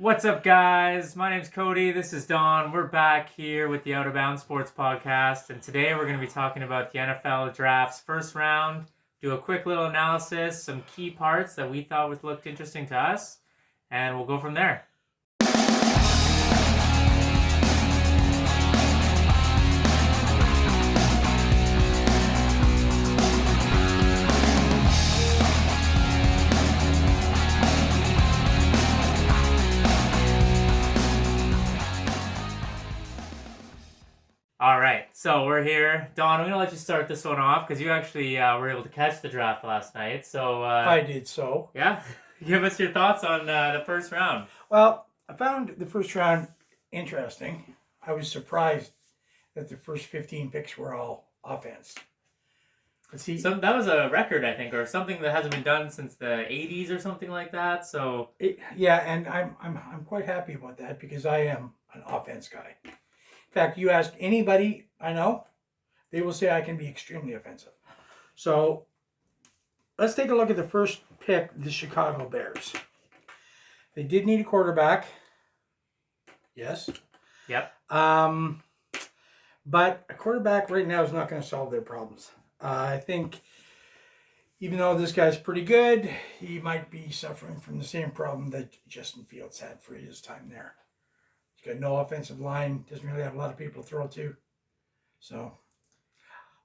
What's up, guys? My name's Cody. This is Don. We're back here with the Out of Bounds Sports Podcast, and today we're going to be talking about the NFL Draft's first round, do a quick little analysis, some key parts that we thought looked interesting to us, and we'll go from there. All right, so we're here. Don, I'm going to let you start this one off because you actually were able to catch the draft last night. So I did so. Yeah, give us your thoughts on the first round. Well, I found the first round interesting. I was surprised that the first 15 picks were all offense. But see, that was a record, I think, or something that hasn't been done since the 80s or something like that. So and I'm quite happy about that because I am an offense guy. In fact, you ask anybody I know, they will say I can be extremely offensive. So let's take a look at the first pick, the Chicago Bears. They did need a quarterback. Yes. Yep. But a quarterback right now is not going to solve their problems. I think even though this guy's pretty good, he might be suffering from the same problem that Justin Fields had for his time there. He's got no offensive line, doesn't really have a lot of people to throw to. So,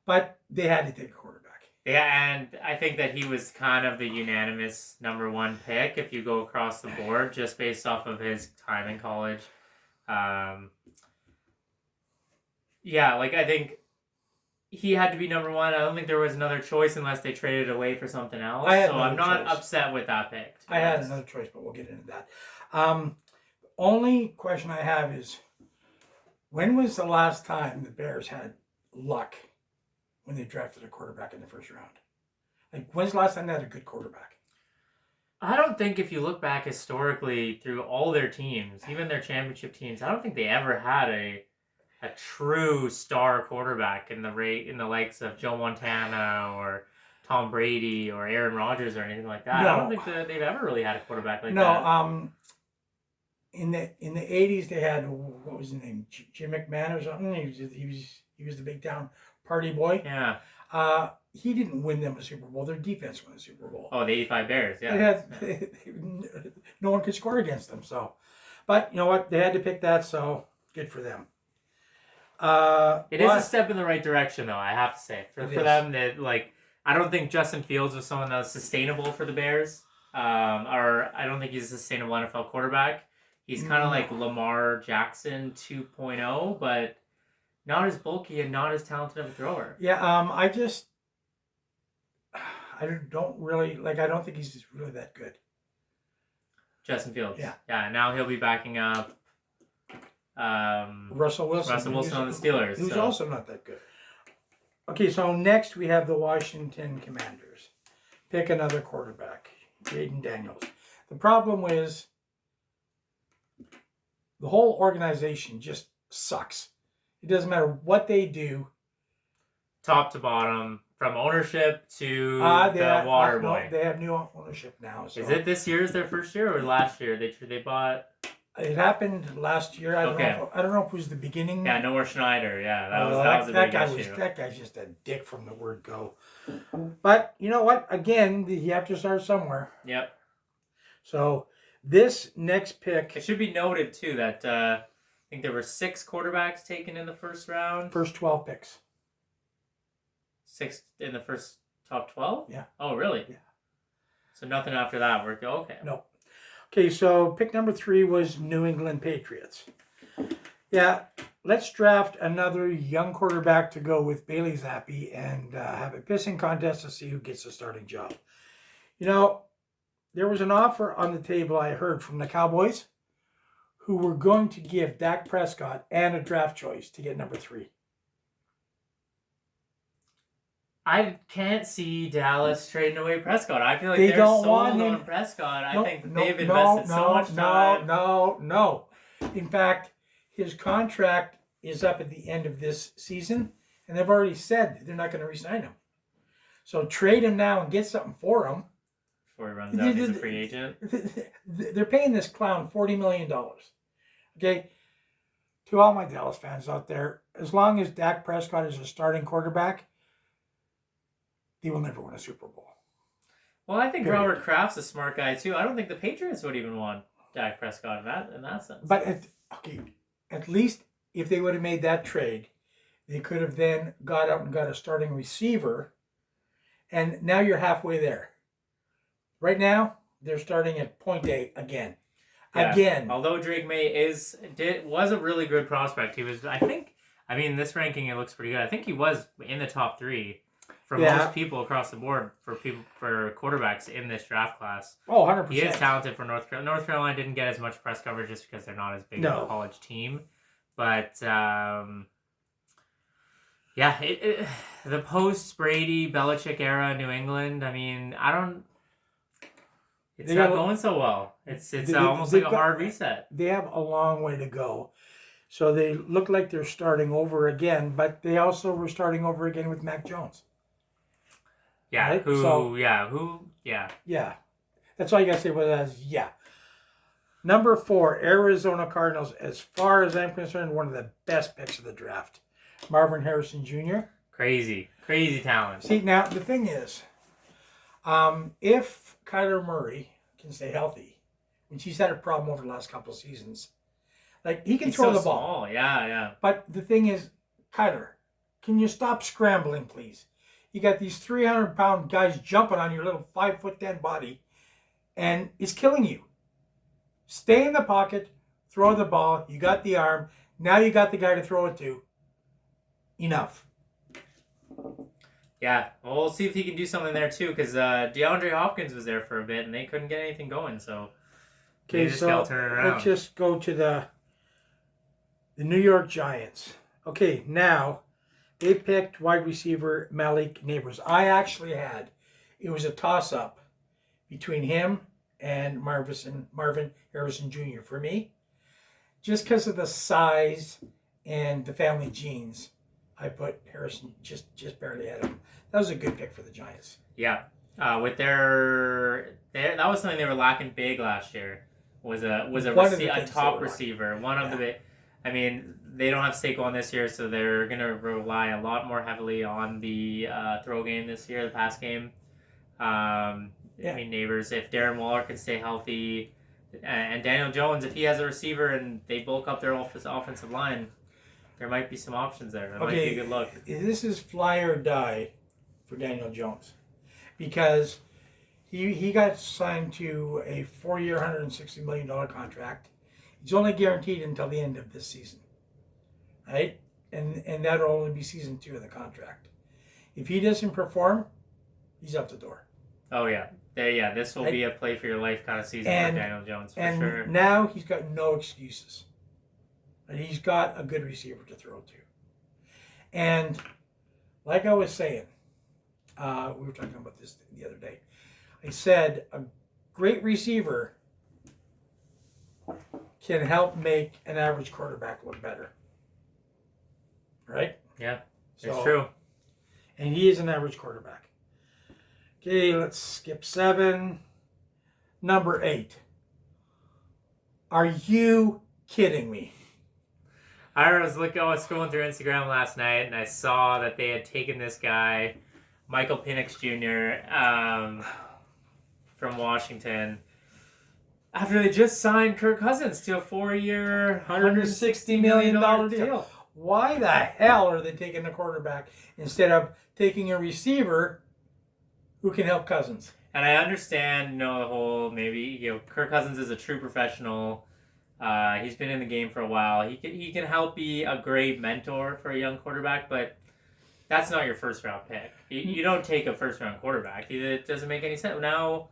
but they had to take a quarterback. Yeah, and I think that he was kind of the unanimous number one pick if you go across the board, just based off of his time in college. I think he had to be number one. I don't think there was another choice unless they traded away for something else. I'm not upset with that pick. I had another choice, but we'll get into that. Only question I have is, when was the last time the Bears had luck when they drafted a quarterback in the first round? Like, when's the last time they had a good quarterback? I don't think if you look back historically through all their teams, even their championship teams, I don't think they ever had a true star quarterback in the likes of Joe Montana or Tom Brady or Aaron Rodgers or anything like that. No. I don't think that they've ever really had a quarterback like that. No, in the 80s they had, what was his name, Jim McMahon or something. He was the big town party boy. Yeah. He didn't win them a Super Bowl. Their defense won a Super Bowl. Oh, the 85 Bears, yeah. No one could score against them. So, but you know what? They had to pick that, so good for them. It is a step in the right direction, though, I have to say. For them, that I don't think Justin Fields was someone that was sustainable for the Bears. Or I don't think he's a sustainable NFL quarterback. He's kind of like Lamar Jackson 2.0, but not as bulky and not as talented of a thrower. Yeah, I don't really, I don't think he's just really that good. Justin Fields. Yeah. Yeah, now he'll be backing up Russell Wilson on the Steelers. Who's also not that good. Okay, so next we have the Washington Commanders. Pick another quarterback, Jaden Daniels. The problem is the whole organization just sucks. It doesn't matter what they do. Top to bottom, from ownership to the water boy. No, they have new ownership now. So. Is it this year? Is their first year or last year? They bought. It happened last year. I don't know if it was the beginning. Yeah, Noah Schneider. Yeah, that was a big issue. That guy's just a dick from the word go. But you know what? Again, you have to start somewhere. Yep. So this next pick. It should be noted too that I think there were 6 quarterbacks taken in the first round. First 12 picks. 6 in the first top 12? Yeah. Oh, really? Yeah. So nothing after that worked. Okay. No. Okay, so pick number 3 was New England Patriots. Yeah, let's draft another young quarterback to go with Bailey Zappi and have a pissing contest to see who gets the starting job. You know, there was an offer on the table I heard from the Cowboys who were going to give Dak Prescott and a draft choice to get number 3. I can't see Dallas trading away Prescott. I feel like they're sold on Prescott. I think they've invested so much time. No. In fact, his contract is up at the end of this season, and they've already said they're not going to re-sign him. So trade him now and get something for him. before he runs out and he's a free agent. They're paying this clown $40 million. Okay? To all my Dallas fans out there, as long as Dak Prescott is a starting quarterback, they will never win a Super Bowl. Well, I think Robert Kraft's a smart guy too. I don't think the Patriots would even want Dak Prescott in that sense. But at least if they would have made that trade, they could have then got out and got a starting receiver, and now you're halfway there. Right now, they're starting at point A again. Yeah. Again. Although Drake May was a really good prospect. He was, this ranking, it looks pretty good. I think he was in the top 3 for most people across the board for quarterbacks in this draft class. Oh, 100%. He is talented for North Carolina. North Carolina didn't get as much press coverage just because they're not as big of a college team. But, the post-Brady, Belichick era, New England, it's not going so well. It's almost like a hard reset. They have a long way to go. So they look like they're starting over again, but they also were starting over again with Mac Jones. Yeah. Right? Yeah. That's all you got to say about that is yeah. Number 4, Arizona Cardinals. As far as I'm concerned, one of the best picks of the draft. Marvin Harrison Jr. Crazy talent. See, now the thing is, if Kyler Murray can stay healthy, which he's had a problem over the last couple of seasons, like he can throw the ball. Small. Yeah. But the thing is, Kyler, can you stop scrambling, please? You got these 300-pound guys jumping on your little 5'10" body, and it's killing you. Stay in the pocket, throw the ball. You got the arm. Now you got the guy to throw it to. Enough. Yeah, well, we'll see if he can do something there too, because DeAndre Hopkins was there for a bit, and they couldn't get anything going. So, so turn it around. Let's just go to the New York Giants. Okay, now they picked wide receiver Malik Neighbors. It was a toss-up between him and Marvin Harrison Jr. for me, just because of the size and the family genes. I put Harrison just barely ahead of him. That was a good pick for the Giants. Yeah, with that was something they were lacking big last year. Was a top receiver. One of the, they don't have Saquon this year, so they're gonna rely a lot more heavily on the throw game this year, the pass game. Neighbors, if Darren Waller can stay healthy, and Daniel Jones, if he has a receiver and they bulk up their offensive line. There might be some options there. It might be a good look. This is fly or die for Daniel Jones because he got signed to a 4-year, $160 million contract. He's only guaranteed until the end of this season, right? And that'll only be season 2 of the contract. If he doesn't perform, he's out the door. Oh yeah, this will be a play for your life kind of season for Daniel Jones for sure. And now he's got no excuses. And he's got a good receiver to throw to. And like I was saying, we were talking about this the other day. I said a great receiver can help make an average quarterback look better. Right? Yeah, it's true. And he is an average quarterback. Okay, let's skip 7. Number 8. Are you kidding me? I was scrolling through Instagram last night, and I saw that they had taken this guy, Michael Penix Jr., from Washington, after they just signed Kirk Cousins to a 4-year, $160 million deal. Why the hell are they taking a quarterback instead of taking a receiver who can help Cousins? And I understand, the whole Kirk Cousins is a true professional. He's been in the game for a while. He can help be a great mentor for a young quarterback, but that's not your first round pick. You don't take a first round quarterback. It doesn't make any sense. Now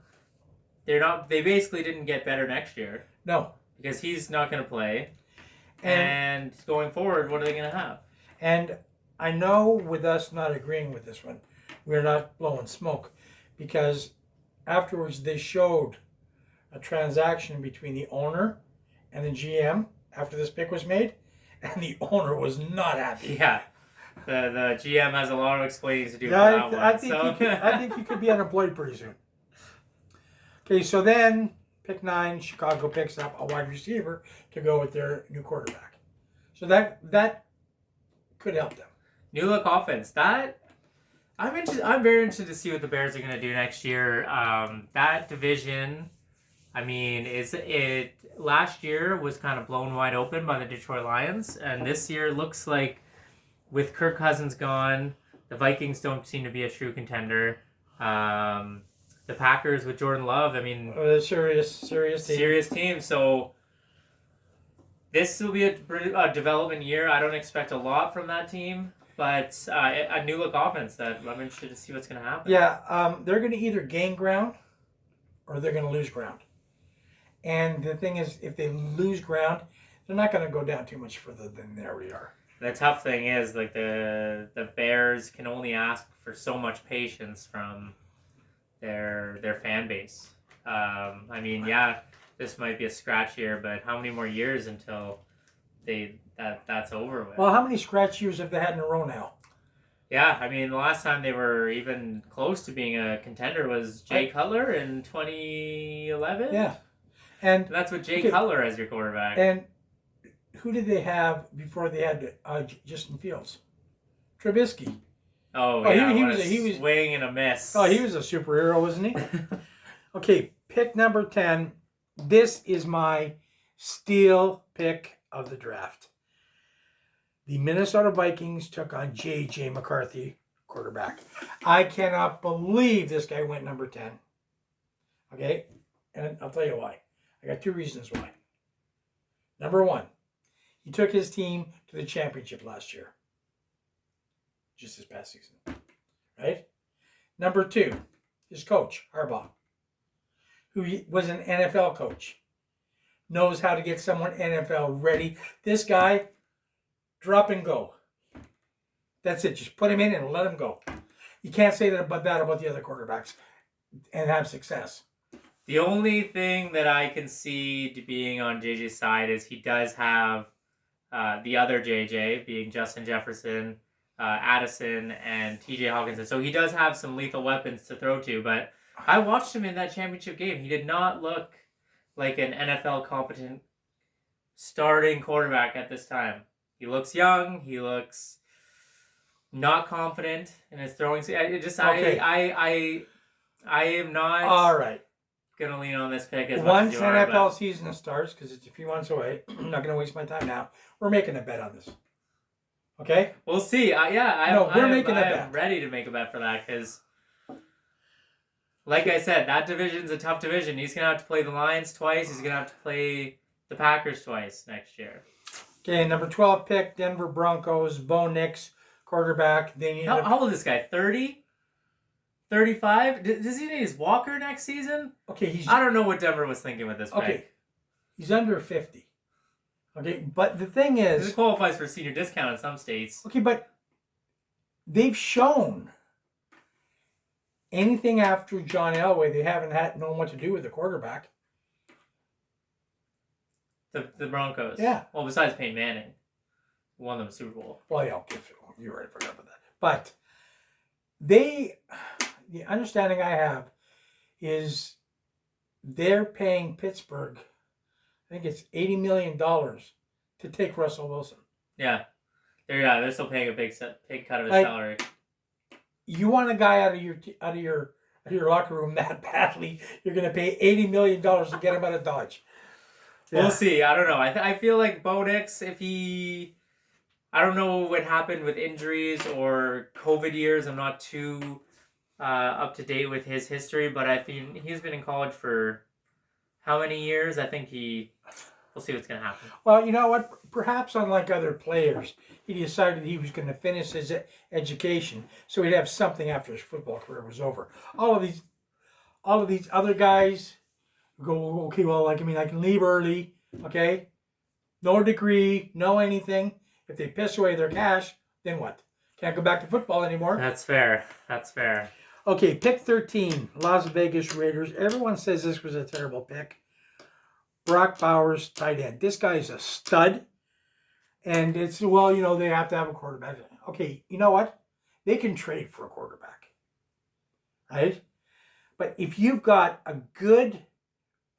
they basically didn't get better next year. No. Because he's not going to play. And going forward, what are they going to have? And I know with us not agreeing with this one, we're not blowing smoke, because afterwards they showed a transaction between the owner and the GM after this pick was made, and the owner was not happy. Yeah, the GM has a lot of explaining to do for that one. I think he could be unemployed pretty soon. Okay, so then pick 9, Chicago picks up a wide receiver to go with their new quarterback. So that could help them. New look offense. That I'm interested. I'm very interested to see what the Bears are going to do next year. That division, I mean, is it last year was kind of blown wide open by the Detroit Lions, and this year looks like with Kirk Cousins gone, the Vikings don't seem to be a true contender. The Packers with Jordan Love, I mean, serious team. So this will be a development year. I don't expect a lot from that team, but a new look offense that I'm interested to see what's going to happen. Yeah, they're going to either gain ground or they're going to lose ground. And the thing is, if they lose ground, they're not going to go down too much further than they already are. The tough thing is, like, the Bears can only ask for so much patience from their fan base. I mean, yeah, this might be a scratch year, but how many more years until that's over with? Well, how many scratch years have they had in a row now? Yeah, I mean, the last time they were even close to being a contender was Jay Cutler in 2011. Yeah, and that's with Jay Cutler as your quarterback. And who did they have before they had Justin Fields? Trubisky. Oh yeah, he was swing and a miss. Oh, he was a superhero, wasn't he? Okay, pick number 10. This is my steal pick of the draft. The Minnesota Vikings took on J.J. McCarthy, quarterback. I cannot believe this guy went number 10. Okay, and I'll tell you why. I got 2 reasons why. Number 1, he took his team to the championship last year. Just this past season. Right? Number 2, his coach, Harbaugh, who was an NFL coach, knows how to get someone NFL ready. This guy, drop and go. That's it. Just put him in and let him go. You can't say that about the other quarterbacks and have success. The only thing that I can see being on JJ's side is he does have the other JJ, being Justin Jefferson, Addison, and TJ Hawkinson. So he does have some lethal weapons to throw to, but I watched him in that championship game. He did not look like an NFL competent starting quarterback at this time. He looks young. He looks not confident in his throwing. I am not all right. Gonna lean on this pick as once much as NFL season starts, because it's a few months away. I'm not gonna waste my time now. We're making a bet on this. Okay? We'll see. We're making a bet. I'm ready to make a bet for that because, like I said, that division's a tough division. He's going to have to play the Lions twice. He's going to have to play the Packers twice next year. Okay, number 12 pick, Denver Broncos, Bo Nix, quarterback. How old is this guy? 30? 35? Does he need his walker next season? Okay, I don't know what Denver was thinking with this pick. Okay, he's under 50. Okay, but the thing is... This qualifies for senior discount in some states. Okay, but they've shown anything after John Elway, they haven't known what to do with the quarterback. The Broncos? Yeah. Well, besides Peyton Manning, who won them a Super Bowl. Well, yeah, okay, you already forgot about that. But the understanding I have is they're paying Pittsburgh, I think it's $80 million to take Russell Wilson. Yeah. They're still paying a big cut of his salary. You want a guy out of your locker room that badly, you're going to pay $80 million to get him out of Dodge. Yeah. We'll see. I don't know. I feel like Bo Nix, I don't know what happened with injuries or COVID years. I'm not too up to date with his history, but I think he's been in college for how many years? I think we'll see what's going to happen. Well, you know what? Perhaps unlike other players, he decided he was going to finish his education so he'd have something after his football career was over. All of these other guys go, okay, well, I can leave early, okay? No degree, no anything. If they piss away their cash, then what? Can't go back to football anymore. That's fair. Okay, pick 13, Las Vegas Raiders. Everyone says this was a terrible pick. Brock Bowers, tight end. This guy is a stud. And it's, they have to have a quarterback. Okay, you know what? They can trade for a quarterback. Right? But if you've got a good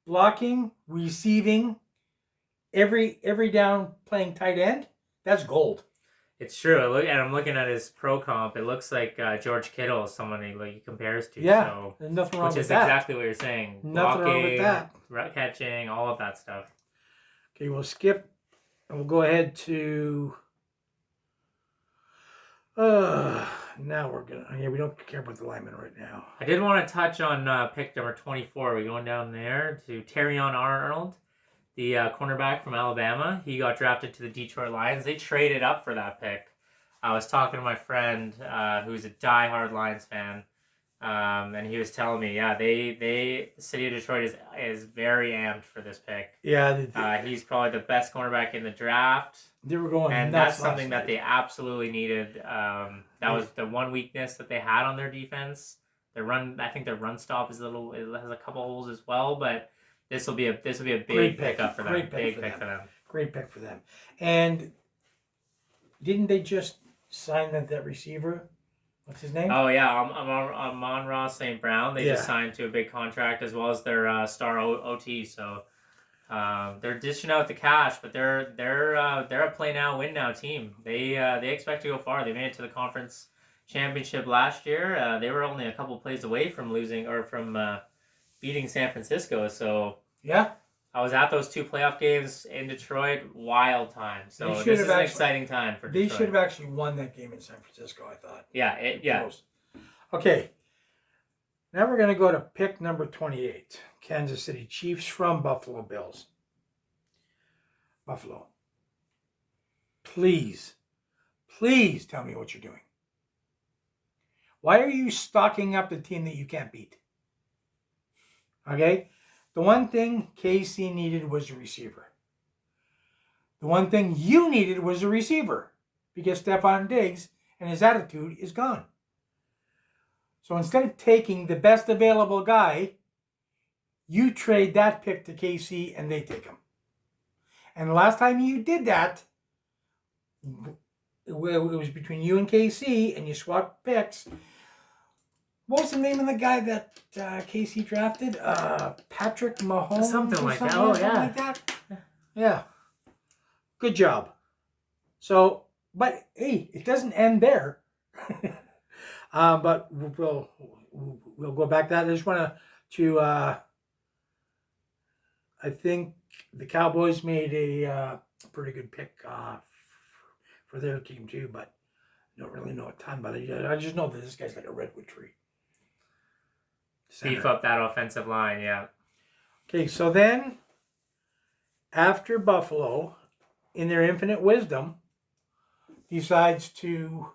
blocking, receiving, every down playing tight end, that's gold. It's true. And I'm looking at his pro comp. It looks like George Kittle is someone he compares to. Yeah, so, there's nothing wrong with that. Which is exactly what you're saying. Nothing wrong with that. Catching, all of that stuff. Okay, we'll skip and we'll go ahead to. Now we're gonna. Yeah, we don't care about the lineman right now. I did want to touch on pick number 24. We're going down there to Terrion Arnold, the cornerback from Alabama. He got drafted to the Detroit Lions. They traded up for that pick. I was talking to my friend who's a diehard Lions fan, and he was telling me, the city of Detroit is very amped for this pick. Yeah, he's probably the best cornerback in the draft. They were going, and that's something that they absolutely needed. That was the one weakness that they had on their defense. I think their run stop it has a couple holes as well, but this will be a big pickup for them. Big pick for them. Great pick for them. And didn't they just sign that receiver? What's his name? Oh yeah, Amon-Ra St. Brown. They just signed to a big contract as well as their star OT. So they're dishing out the cash, but they're a play now, win now team. They expect to go far. They made it to the conference championship last year. They were only a couple plays away from losing or from beating San Francisco. So yeah, I was at those 2 playoff games in Detroit. Wild time. So this is an exciting time for Detroit. They should have actually won that game in San Francisco, I thought. Yeah. Okay. Now we're going to go to pick number 28. Kansas City Chiefs from Buffalo Bills. Buffalo. Please tell me what you're doing. Why are you stocking up the team that you can't beat? Okay? The one thing KC needed was a receiver. The one thing you needed was a receiver because Stephon Diggs and his attitude is gone. So instead of taking the best available guy, you trade that pick to KC and they take him. And the last time you did that, it was between you and KC and you swapped picks. What was the name of the guy that KC drafted? Patrick Mahomes? Something like that. Oh, yeah. Like that? Yeah. Good job. So, but hey, it doesn't end there. But we'll go back to that. I just want to I think the Cowboys made a pretty good pick for their team too, but I don't really know a ton about it. I just know that this guy's like a redwood tree. Beef up that offensive line, yeah. Okay, so then after Buffalo, in their infinite wisdom, decides to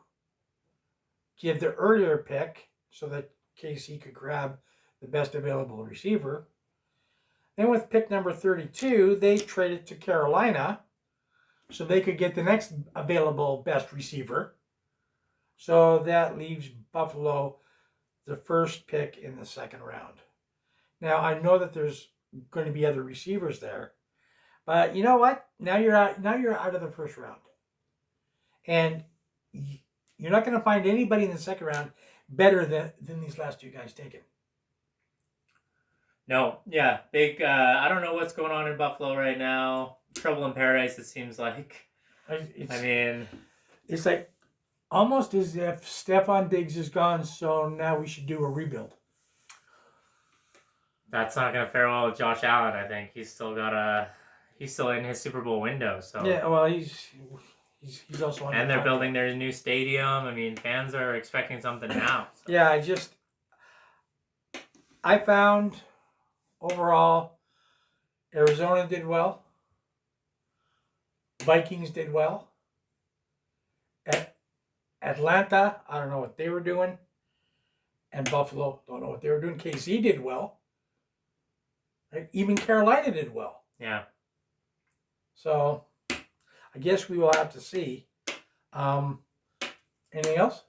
give the earlier pick so that KC could grab the best available receiver. Then with pick number 32, they traded to Carolina so they could get the next available best receiver. So that leaves Buffalo the first pick in the second round. Now, I know that there's going to be other receivers there, but you know what? Now you're out of the first round. And you're not going to find anybody in the second round better than these last 2 guys taken. No, yeah. Big, I don't know what's going on in Buffalo right now. Trouble in paradise, it seems like. It's like almost as if Stephon Diggs is gone, so now we should do a rebuild. That's not going to fare well with Josh Allen, I think. He's still in his Super Bowl window, so. Yeah, well, he's also on. And they're building their new stadium. Fans are expecting something now. So. Yeah, I found overall Arizona did well. Vikings did well. Atlanta, I don't know what they were doing. And Buffalo, don't know what they were doing. KC did well. Right? Even Carolina did well. Yeah. So, I guess we will have to see. Anything else?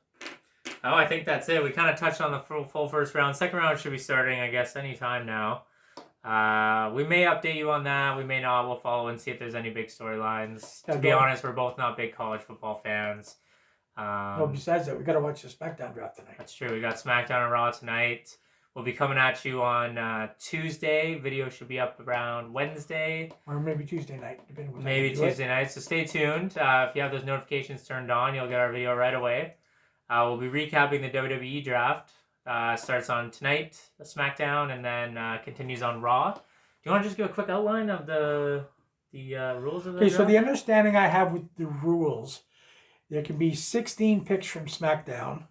Oh, I think that's it. We kind of touched on the full first round. Second round should be starting, I guess, anytime now. We may update you on that. We may not. We'll follow and see if there's any big storylines. To be honest, we're both not big college football fans. No, besides that, we got to watch the SmackDown draft tonight. That's true. We got SmackDown and Raw tonight. We'll be coming at you on Tuesday. Video should be up around Wednesday. Or maybe Tuesday night, depending on what Maybe Tuesday night. So stay tuned. If you have those notifications turned on, you'll get our video right away. We'll be recapping the WWE draft. Starts on tonight, SmackDown, and then continues on Raw. Do you want to just give a quick outline of the rules of the draft? So the understanding I have with the rules, there can be 16 picks from SmackDown,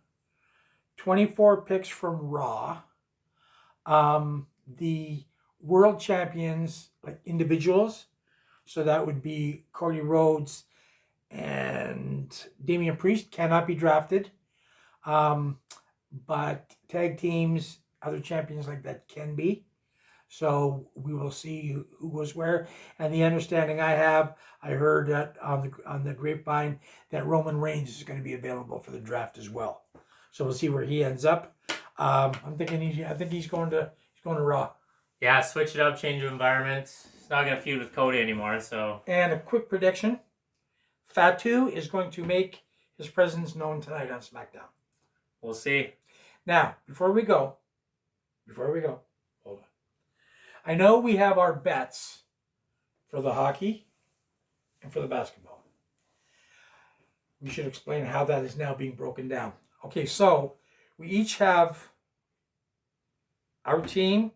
24 picks from Raw. The world champions, like individuals, so that would be Cody Rhodes and Damian Priest, cannot be drafted. But tag teams, other champions like that can be. So we will see who goes where. And the understanding I have, I heard that on the grapevine that Roman Reigns is going to be available for the draft as well. So we'll see where he ends up. I think he's going to Raw. Yeah, switch it up, change of environment. He's not going to feud with Cody anymore. So. And a quick prediction: Fatu is going to make his presence known tonight on SmackDown. We'll see. Now, before we go, hold on. I know we have our bets for the hockey and for the basketball. We should explain how that is now being broken down. Okay, so we each have our team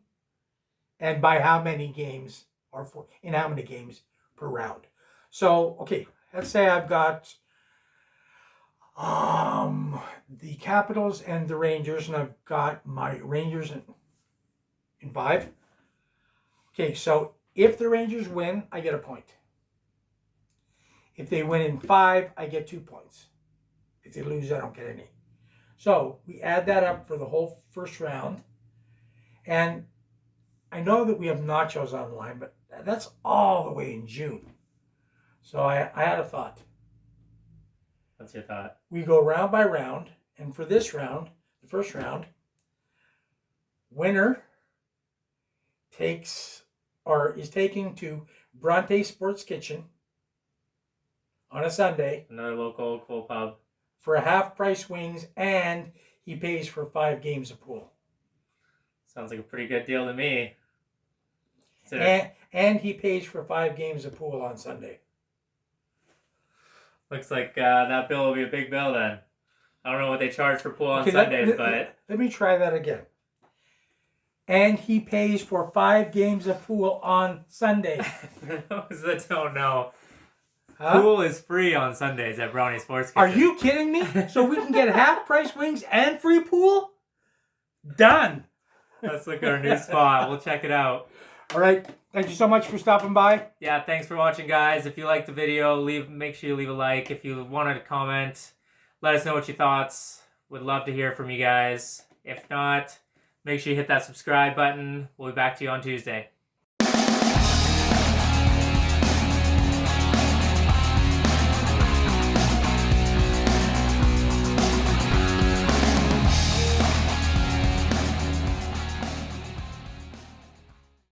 and by how many games or in how many games per round. So, okay, let's say I've got the Capitals and the Rangers, and I've got my Rangers in 5. Okay, so if the Rangers win, I get a point. If they win in 5, I get 2 points. If they lose, I don't get any. So we add that up for the whole first round. And I know that we have nachos on the line, but that's all the way in June. So I had a thought. What's your thought? We go round by round, and for this round, the first round, winner is taken to Bronte Sports Kitchen on a Sunday. Another local cool pub. For half-price wings, and he pays for 5 games of pool. Sounds like a pretty good deal to me. And he pays for 5 games of pool on Sunday. Looks like that bill will be a big bill then. I don't know what they charge for pool on Sundays, but... Let me try that again. And he pays for 5 games of pool on Sunday. For those that don't know, huh? Pool is free on Sundays at Brownie Sports Kitchen. Are you kidding me? So we can get half-price wings and free pool? Done. That's like our new spot. We'll check it out. All right. Thank you so much for stopping by. Yeah, thanks for watching, guys. If you liked the video, make sure you leave a like. If you wanted to comment, let us know what your thoughts. Would love to hear from you guys. If not, make sure you hit that subscribe button. We'll be back to you on Tuesday.